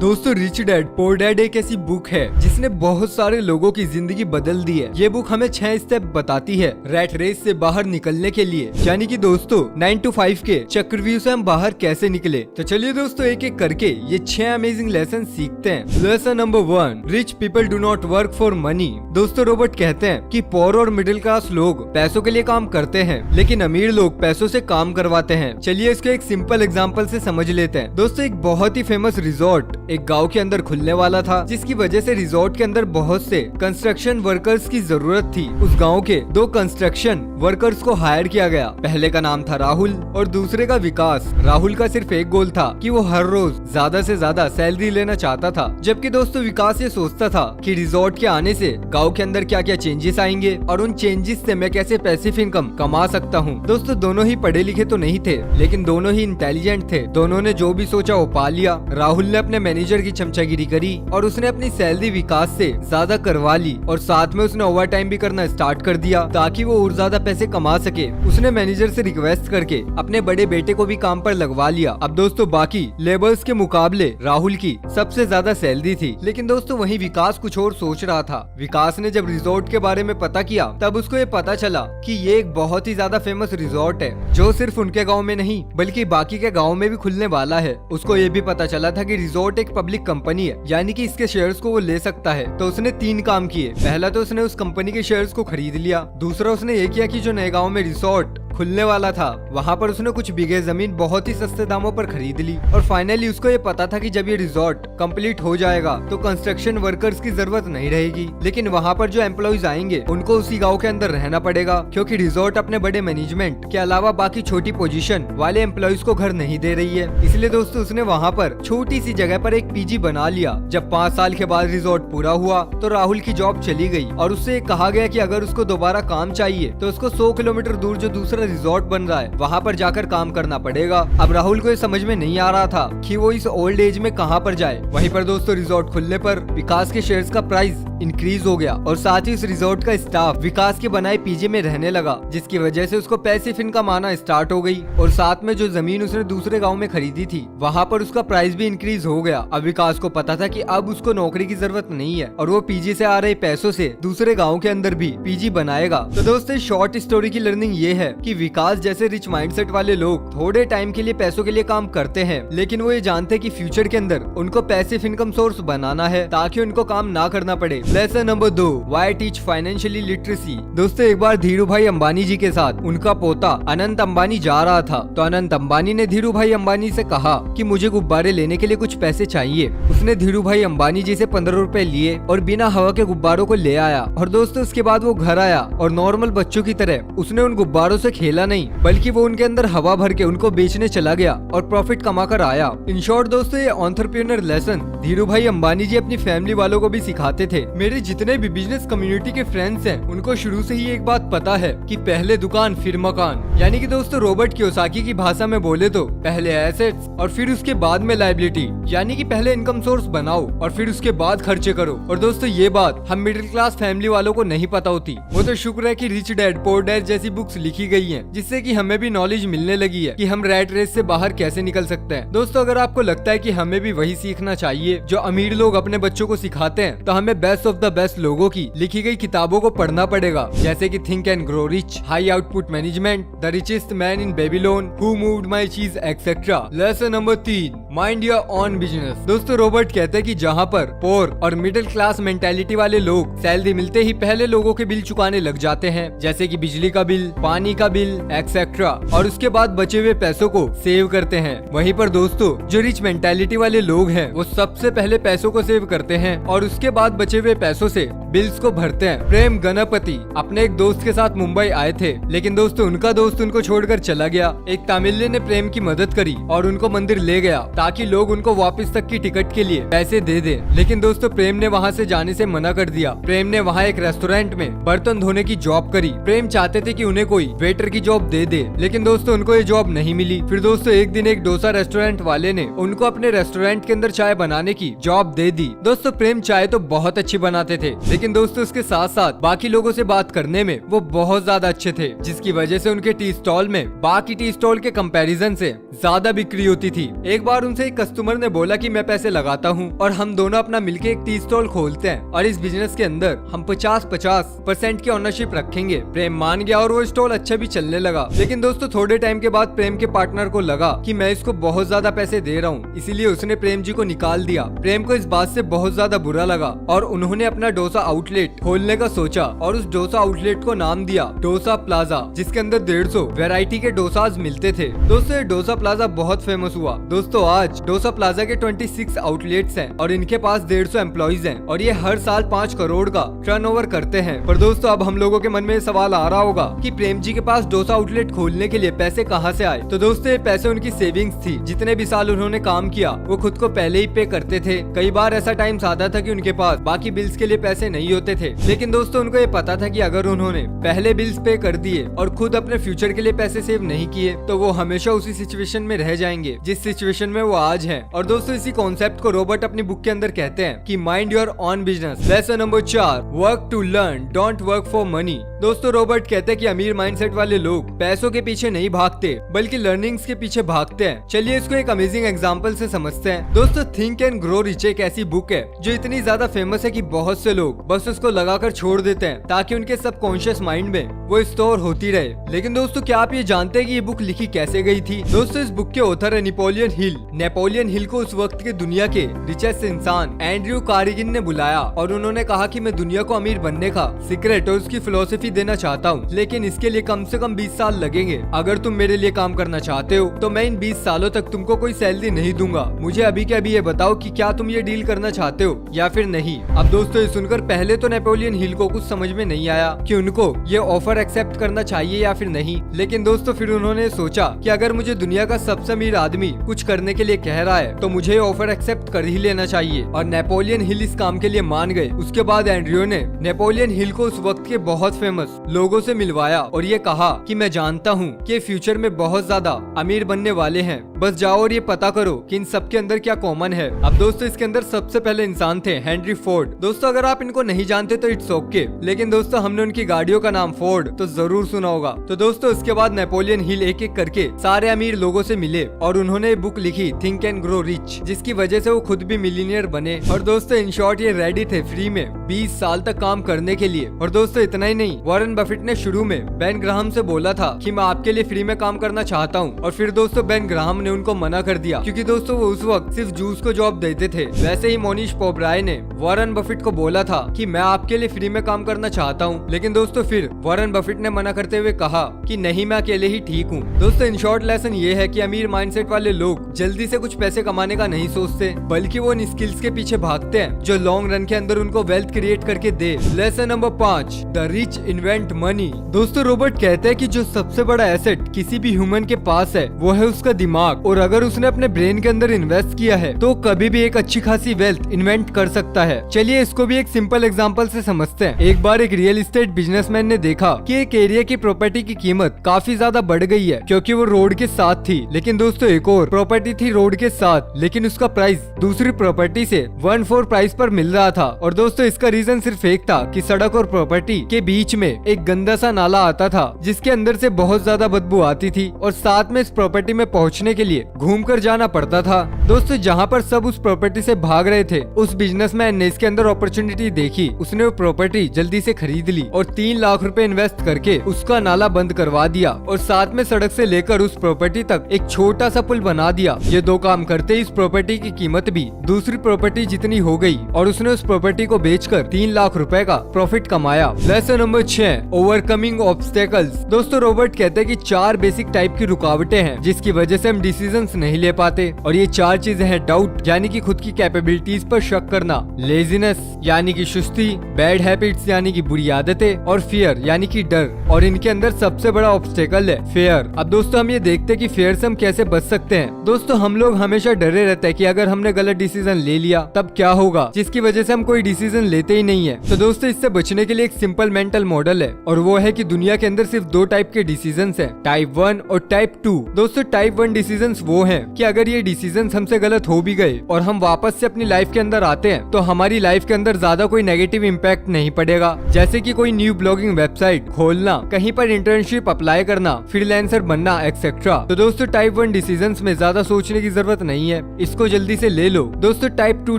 दोस्तों rich dad poor dad एक ऐसी बुक है जिसने बहुत सारे लोगों की जिंदगी बदल दी है। ये बुक हमें 6 स्टेप बताती है रैट रेस से बाहर निकलने के लिए, यानी कि दोस्तों 9 to 5 के चक्रव्यूह से हम बाहर कैसे निकले। तो चलिए दोस्तों एक एक करके ये 6 अमेजिंग लेसन सीखते हैं। Lesson number 1, rich people do not work for money. दोस्तों रॉबर्ट कहते हैं कि पुअर और मिडिल क्लास लोग पैसों के लिए काम करते हैं, लेकिन अमीर लोग पैसों से काम करवाते हैं। चलिए इसको एक सिंपल एग्जाम्पल से समझ लेते हैं। दोस्तों एक बहुत ही फेमस रिजॉर्ट एक गांव के अंदर खुलने वाला था, जिसकी वजह से रिजॉर्ट के अंदर बहुत से कंस्ट्रक्शन वर्कर्स की जरूरत थी। उस गांव के 2 कंस्ट्रक्शन वर्कर्स को हायर किया गया। पहले का नाम था राहुल और दूसरे का विकास। राहुल का सिर्फ एक गोल था कि वो हर रोज ज्यादा से ज्यादा सैलरी लेना चाहता था, जबकि दोस्तों विकास ये सोचता था कि रिजॉर्ट के आने से गाँव के अंदर क्या क्या चेंजेस आएंगे और उन चेंजेस से मैं कैसे पैसिव इनकम कमा सकता हूँ। दोस्तों दोनों ही पढ़े लिखे तो नहीं थे, लेकिन दोनों ही इंटेलिजेंट थे। दोनों ने जो भी सोचा वो पा लिया। राहुल ने अपने मैनेजर की चमचागिरी करी और उसने अपनी सैलरी विकास से ज्यादा करवा ली और साथ में उसने ओवर टाइम भी करना स्टार्ट कर दिया ताकि वो और ज्यादा पैसे कमा सके। उसने मैनेजर से रिक्वेस्ट करके अपने बड़े बेटे को भी काम पर लगवा लिया। अब दोस्तों बाकी लेबर्स के मुकाबले राहुल की सबसे ज्यादा सैलरी थी, लेकिन दोस्तों वहीं विकास कुछ और सोच रहा था। विकास ने जब रिजॉर्ट के बारे में पता किया तब उसको ये पता चला कि ये एक बहुत ही ज्यादा फेमस रिजॉर्ट है जो सिर्फ उनके गाँव में नहीं बल्कि बाकी के गाँव में भी खुलने वाला है। उसको ये भी पता चला था कि रिजॉर्ट एक पब्लिक कंपनी है, यानी कि इसके शेयर्स को वो ले सकता है। तो उसने 3 काम किए। पहला तो उसने उस कंपनी के शेयर्स को खरीद लिया। दूसरा उसने ये किया कि जो नए गांव में रिसोर्ट खुलने वाला था वहां पर उसने कुछ बीघे जमीन बहुत ही सस्ते दामों पर खरीद ली। और फाइनली उसको ये पता था कि जब ये रिजॉर्ट कंप्लीट हो जाएगा तो कंस्ट्रक्शन वर्कर्स की जरूरत नहीं रहेगी, लेकिन वहां पर जो एम्प्लॉइज आएंगे उनको उसी गांव के अंदर रहना पड़ेगा, क्योंकि रिजॉर्ट अपने बड़े मैनेजमेंट के अलावा बाकी छोटी पोजीशन वाले एम्प्लॉइज को घर नहीं दे रही है। इसलिए दोस्तों उसने वहाँ पर छोटी सी जगह पर एक पीजी बना लिया। जब 5 साल के बाद रिजॉर्ट पूरा हुआ तो राहुल की जॉब चली गई और उससे कहा गया कि अगर उसको दोबारा काम चाहिए तो उसको 100 किलोमीटर दूर जो दूसरा रिजॉर्ट बन रहा है वहाँ पर जाकर काम करना पड़ेगा। अब राहुल को ये समझ में नहीं आ रहा था कि वो इस ओल्ड एज में कहाँ पर जाए। वहीं पर दोस्तों रिजॉर्ट खुलने पर विकास के शेयर्स का प्राइस इंक्रीज हो गया और साथ ही उस रिजॉर्ट का स्टाफ विकास के बनाए पीजी में रहने लगा, जिसकी वजह से उसको पैसिव इनकम आना स्टार्ट हो गई। और साथ में जो जमीन उसने दूसरे गाँव में खरीदी थी वहाँ पर उसका प्राइस भी इंक्रीज हो गया। अब विकास को पता था कि अब उसको नौकरी की जरूरत नहीं है और वो पीजी से आ रहे पैसों से दूसरे गाँव के अंदर भी पीजी बनाएगा। तो दोस्तों शॉर्ट स्टोरी की लर्निंग ये है कि विकास जैसे रिच माइंडसेट वाले लोग थोड़े टाइम के लिए पैसों के लिए काम करते हैं, लेकिन वो ये जानते हैं कि फ्यूचर के अंदर उनको पैसिव इनकम सोर्स बनाना है ताकि उनको काम ना करना पड़े। Lesson number 2, why teach financially literacy. दोस्तों एक बार धीरू भाई अंबानी जी के साथ उनका पोता अनंत अंबानी जा रहा था, तो अनंत अंबानी ने धीरू भाई अंबानी से कहा कि मुझे गुब्बारे लेने के लिए कुछ पैसे चाहिए। उसने धीरू भाई अंबानी जी से 15 रुपए लिए और बिना हवा के गुब्बारों को ले आया। और दोस्तों उसके बाद वो घर आया और नॉर्मल बच्चों की तरह उसने उन गुब्बारों से खेला नहीं, बल्कि वो उनके अंदर हवा भर के उनको बेचने चला गया और प्रॉफिट कमा कर आया। इन शॉर्ट दोस्तों ये एंटरप्रेन्योर लेसन धीरू भाई अंबानी जी अपनी फैमिली वालों को भी सिखाते थे। मेरे जितने भी बिजनेस कम्युनिटी के फ्रेंड्स हैं उनको शुरू से ही एक बात पता है कि पहले दुकान फिर मकान, यानी कि दोस्तों रॉबर्ट कियोसाकी की भाषा में बोले तो पहले एसेट्स और फिर उसके बाद में लायबिलिटी, यानी कि पहले इनकम सोर्स बनाओ और फिर उसके बाद खर्चे करो। और दोस्तों ये बात हम मिडिल क्लास फैमिली वालों को नहीं पता होती। वो तो शुक्र है कि रिच डैड पुअर डैड जैसी बुक्स लिखी गई हैं, जिससे कि हमें भी नॉलेज मिलने लगी है कि हम रैट रेस से बाहर कैसे निकल सकते हैं। दोस्तों अगर आपको लगता है कि हमें भी वही सीखना चाहिए जो अमीर लोग अपने बच्चों को सिखाते हैं, तो हमें बेस्ट ऑफ द बेस्ट लोगों की लिखी गई किताबों को पढ़ना पड़ेगा, जैसे कि think and grow rich, high output management, the richest man in Babylon, who moved my cheese etcetera. Lesson number 3, mind your own business. दोस्तों रॉबर्ट कहते हैं कि जहाँ पर पुअर और मिडिल क्लास मेंटेलिटी वाले लोग सैलरी मिलते ही पहले लोगों के बिल चुकाने लग जाते हैं, जैसे कि बिजली का बिल, पानी का बिल एक्सेट्रा, और उसके बाद बचे हुए पैसों को सेव करते हैं। वहीं पर दोस्तों जो रिच मेंटालिटी वाले लोग हैं वो सबसे पहले पैसों को सेव करते हैं और उसके बाद बचे हुए पैसों से बिल्स को भरते हैं। प्रेम गणपति अपने एक दोस्त के साथ मुंबई आए थे, लेकिन दोस्तों उनका दोस्त उनको छोड़कर चला गया। एक तमिलियन ने प्रेम की मदद करी और उनको मंदिर ले गया ताकि लोग उनको वापस तक की टिकट के लिए पैसे दे दे, लेकिन दोस्तों प्रेम ने वहाँ से जाने से मना कर दिया। प्रेम ने वहाँ एक रेस्टोरेंट में बर्तन धोने की जॉब करी। प्रेम चाहते थे कि उन्हें कोई वेटर की जॉब दे दे, लेकिन दोस्तों उनको ये जॉब नहीं मिली। फिर दोस्तों एक दिन एक डोसा रेस्टोरेंट वाले ने उनको अपने रेस्टोरेंट के अंदर चाय बनाने की जॉब दे दी। दोस्तों प्रेम चाय तो बहुत अच्छी बनाते थे, लेकिन दोस्तों उसके साथ साथ बाकी लोगों से बात करने में वो बहुत ज्यादा अच्छे थे, जिसकी वजह से उनके टी स्टॉल में बाकी टी स्टॉल के कंपैरिजन से ज्यादा बिक्री होती थी। एक बार उनसे एक कस्टमर ने बोला कि मैं पैसे लगाता हूँ और हम दोनों अपना मिलके एक टी स्टॉल खोलते हैं और इस बिजनेस के अंदर हम 50-50% की ओनरशिप रखेंगे। प्रेम मान गया और वो स्टॉल अच्छा भी चलने लगा। लेकिन दोस्तों थोड़े टाइम के बाद प्रेम के पार्टनर को लगा कि मैं इसको बहुत ज्यादा पैसे दे रहा हूँ, इसीलिए उसने प्रेम जी को निकाल दिया। प्रेम को इस बात से बहुत ज्यादा बुरा लगा और उन्होंने अपना डोसा आउटलेट खोलने का सोचा और उस डोसा आउटलेट को नाम दिया डोसा प्लाजा, जिसके अंदर 150 वैरायटी के डोसाज मिलते थे। दोस्तों ये डोसा प्लाजा बहुत फेमस हुआ। दोस्तों आज डोसा प्लाजा के 26 आउटलेट्स हैं और इनके पास 150 एम्प्लॉइज हैं और ये हर साल 5 करोड़ का टर्नओवर करते हैं। पर दोस्तों अब हम लोगों के मन में सवाल आ रहा होगा कि प्रेम जी के पास डोसा आउटलेट खोलने के लिए पैसे कहाँ से आए? तो दोस्तों ये पैसे उनकी सेविंग्स थी। जितने भी साल उन्होंने काम किया वो खुद को पहले ही पे करते थे। कई बार ऐसा टाइम्स आता था कि उनके पास बाकी बिल्स के लिए पैसे नहीं होते थे, लेकिन दोस्तों उनको ये पता था कि अगर उन्होंने पहले बिल्स पे कर दिए और खुद अपने फ्यूचर के लिए पैसे सेव नहीं किए तो वो हमेशा उसी सिचुएशन में रह जाएंगे जिस सिचुएशन में वो आज है। और दोस्तों इसी कॉन्सेप्ट को रॉबर्ट अपनी बुक के अंदर कहते हैं कि mind your own business. Lesson number 4, work to learn, don't work for money. दोस्तों रॉबर्ट कहते हैं कि अमीर माइंडसेट वाले लोग पैसों के पीछे नहीं भागते बल्कि लर्निंग्स के पीछे भागते हैं। चलिए इसको एक अमेजिंग एग्जांपल से समझते हैं। दोस्तों थिंक एंड ग्रो रिच एक ऐसी बुक है जो इतनी ज्यादा फेमस है कि बहुत से लोग बस उसको लगाकर छोड़ देते हैं ताकि उनके सबकॉन्शियस माइंड में वो स्टोर होती रहे। लेकिन दोस्तों क्या आप ये जानते हैं कि ये बुक लिखी कैसे गई थी? दोस्तों इस बुक के ऑथर है नेपोलियन हिल। नेपोलियन हिल को उस वक्त के दुनिया के रिचेस्ट इंसान एंड्रयू कार्नेगी ने बुलाया और उन्होंने कहा कि मैं दुनिया को अमीर बनने का सीक्रेट और उसकी फिलोसफी देना चाहता हूँ, लेकिन इसके लिए कम से कम 20 साल लगेंगे। अगर तुम मेरे लिए काम करना चाहते हो तो मैं इन 20 सालों तक तुमको कोई सैलरी नहीं दूंगा। मुझे अभी के अभी ये बताओ कि क्या तुम ये डील करना चाहते हो या फिर नहीं। अब दोस्तों ये सुनकर पहले तो नेपोलियन हिल को कुछ समझ में नहीं आया कि उनको ये ऑफर एक्सेप्ट करना चाहिए या फिर नहीं। लेकिन दोस्तों फिर उन्होंने सोचा कि अगर मुझे दुनिया का सबसे अमीर आदमी कुछ करने के लिए कह रहा है तो मुझे ऑफर एक्सेप्ट कर ही लेना चाहिए और नेपोलियन हिल इस काम के लिए मान गए। उसके बाद एंड्रयू ने नेपोलियन हिल को उस वक्त के बहुत फेमस लोगों से मिलवाया और ये कहा कि मैं जानता हूँ कि फ्यूचर में बहुत ज्यादा अमीर बनने वाले हैं, बस जाओ और ये पता करो कि इन सबके अंदर क्या कॉमन है। अब दोस्तों इसके अंदर सबसे पहले इंसान थे हेनरी फोर्ड। दोस्तों अगर आप इनको नहीं जानते तो इट्स ओके, लेकिन दोस्तों हमने उनकी गाड़ियों का नाम फोर्ड तो जरूर सुना होगा। तो दोस्तों उसके बाद नेपोलियन हिल एक एक करके सारे अमीर लोगों से मिले और उन्होंने बुक लिखी थिंक एंड ग्रो रिच, जिसकी वजह से वो खुद भी मिलीनियर बने। और दोस्तों इन शॉर्ट ये रेडी थे फ्री में 20 साल तक काम करने के लिए। और दोस्तों इतना ही नहीं, वॉरेन बफेट ने शुरू में बेन ग्राहम से बोला था कि मैं आपके लिए फ्री में काम करना चाहता हूँ और फिर दोस्तों बेन ग्राहम ने उनको मना कर दिया क्योंकि दोस्तों वो उस वक्त सिर्फ जूस को जॉब देते थे। वैसे ही मोनिश पोब्राय ने वॉरेन बफेट को बोला था कि मैं आपके लिए फ्री में काम करना चाहता हूँ, लेकिन दोस्तों फिर वॉरेन बफेट ने मना करते हुए कहा कि नहीं मैं अकेले ही ठीक हूँ। दोस्तों इन शॉर्ट लेसन ये है कि अमीर माइंडसेट वाले लोग जल्दी से कुछ पैसे कमाने का नहीं सोचते बल्कि वो इन स्किल्स के पीछे भागते हैं जो लॉन्ग रन के अंदर उनको वेल्थ क्रिएट करके दे। Lesson number 5, the rich invent money. दोस्तों रॉबर्ट कहते हैं कि जो सबसे बड़ा एसेट किसी भी ह्यूमन के पास है वो है उसका दिमाग, और अगर उसने अपने ब्रेन के अंदर इन्वेस्ट किया है तो कभी भी एक अच्छी खासी वेल्थ इन्वेंट कर सकता है। चलिए इसको भी एक सिंपल एग्जांपल से समझते हैं। एक बार एक रियल एस्टेट बिजनेसमैन ने देखा कि एक एरिया की प्रॉपर्टी की कीमत काफी ज्यादा बढ़ गई है क्योंकि वो रोड के साथ थी। लेकिन दोस्तों एक और प्रॉपर्टी थी रोड के साथ, लेकिन उसका प्राइस दूसरी प्रॉपर्टी से 1/4 प्राइस पर मिल रहा था। और दोस्तों इसका रीजन सिर्फ एक था कि सड़क और प्रॉपर्टी के बीच में एक गंदा सा नाला आता था जिसके अंदर से बहुत ज्यादा बदबू आती थी और साथ में इस प्रॉपर्टी में पहुंचने के लिए घूमकर जाना पड़ता था। दोस्तों जहां पर सब उस प्रॉपर्टी से भाग रहे थे उस बिजनेसमैन ने इसके अंदर अपॉर्चुनिटी देखी। उसने वो प्रॉपर्टी जल्दी से खरीद ली और 3 लाख रुपए इन्वेस्ट करके उसका नाला बंद करवा दिया और साथ में सड़क से लेकर उस प्रॉपर्टी तक एक छोटा सा पुल बना दिया। ये 2 काम करते ही इस प्रॉपर्टी की कीमत भी दूसरी प्रॉपर्टी जितनी हो गई और उसने उस प्रॉपर्टी को बेचकर 3 लाख रुपए का प्रॉफिट कमाया। Lesson number 6, overcoming obstacles. दोस्तों रॉबर्ट कहते हैं कि 4 बेसिक टाइप की रुकावटें हैं जिसकी वजह से हम डिसीजंस नहीं ले पाते, और ये 4 चीजें हैं डाउट यानी कि खुद की कैपेबिलिटीज पर शक करना, लेजीनेस यानी कि सुस्ती, बैड हैबिट्स यानी कि बुरी आदतें, और फियर यानी कि डर। और इनके अंदर सबसे बड़ा ऑब्स्टेकल है फेयर। अब दोस्तों हम ये देखते हैं कि फेयर से हम कैसे बच सकते हैं। दोस्तों हम लोग हमेशा डरे रहते हैं कि अगर हमने गलत डिसीजन ले लिया तब क्या होगा, जिसकी वजह से हम कोई डिसीजन लेते ही नहीं है। तो दोस्तों इससे बचने के लिए एक सिंपल मेंटल मॉडल है और वो है कि दुनिया के अंदर सिर्फ 2 टाइप के डिसीजन है, टाइप 1 और टाइप 2। दोस्तों टाइप 1 डिसीजन डिसीजंस वो हैं कि अगर ये डिसीजंस हमसे गलत हो भी गए और हम वापस से अपनी लाइफ के अंदर आते हैं तो हमारी लाइफ के अंदर ज्यादा कोई नेगेटिव इम्पैक्ट नहीं पड़ेगा। जैसे कि कोई न्यू ब्लॉगिंग वेबसाइट खोलना, कहीं पर इंटर्नशिप अप्लाई करना, फ्रीलांसर बनना एक्सेट्रा। तो दोस्तों टाइप 1 डिसीजंस में ज्यादा सोचने की जरूरत नहीं है, इसको जल्दी से ले लो। दोस्तों टाइप 2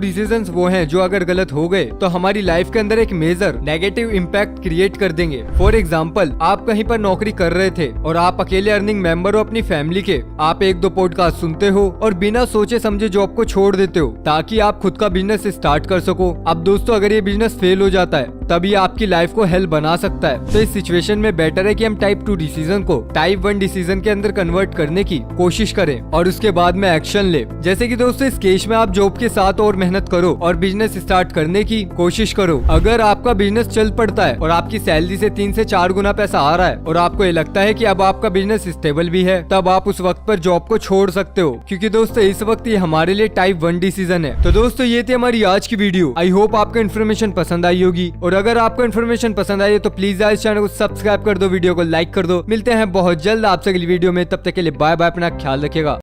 डिसीजंस वो हैं जो अगर गलत हो गए तो हमारी लाइफ के अंदर एक मेजर नेगेटिव इम्पैक्ट क्रिएट कर देंगे। फॉर एग्जाम्पल, आप कहीं पर नौकरी कर रहे थे और आप अकेले अर्निंग मेंबर हो अपनी फैमिली के। आप 1-2 पॉडकास्ट सुनते हो और बिना सोचे समझे जॉब को छोड़ देते हो ताकि आप खुद का बिजनेस स्टार्ट कर सको। अब दोस्तों अगर ये बिजनेस फेल हो जाता है तभी आपकी लाइफ को हेल बना सकता है। तो इस सिचुएशन में बेटर है कि हम टाइप 2 डिसीजन को टाइप 1 डिसीजन के अंदर कन्वर्ट करने की कोशिश करें और उसके बाद में एक्शन ले। जैसे कि दोस्तों इस केस में आप जॉब के साथ और मेहनत करो और बिजनेस स्टार्ट करने की कोशिश करो। अगर आपका बिजनेस चल पड़ता है और आपकी सैलरी से 3 से 4 गुना पैसा आ रहा है और आपको ये लगता है कि अब आपका बिजनेस स्टेबल भी है, तब आप उस वक्त पर जॉब को छोड़ सकते हो, क्योंकि दोस्तों इस वक्त ये हमारे लिए टाइप 1 डिसीजन है। तो दोस्तों ये थी हमारी आज की वीडियो। आई होप आपको इन्फॉर्मेशन पसंद आई होगी, और अगर आपको इन्फॉर्मेशन पसंद आई है तो प्लीज इस चैनल को सब्सक्राइब कर दो, वीडियो को लाइक कर दो। मिलते हैं बहुत जल्द आपसे अगली वीडियो में, तब तक के लिए बाय बाय, अपना ख्याल रखिएगा।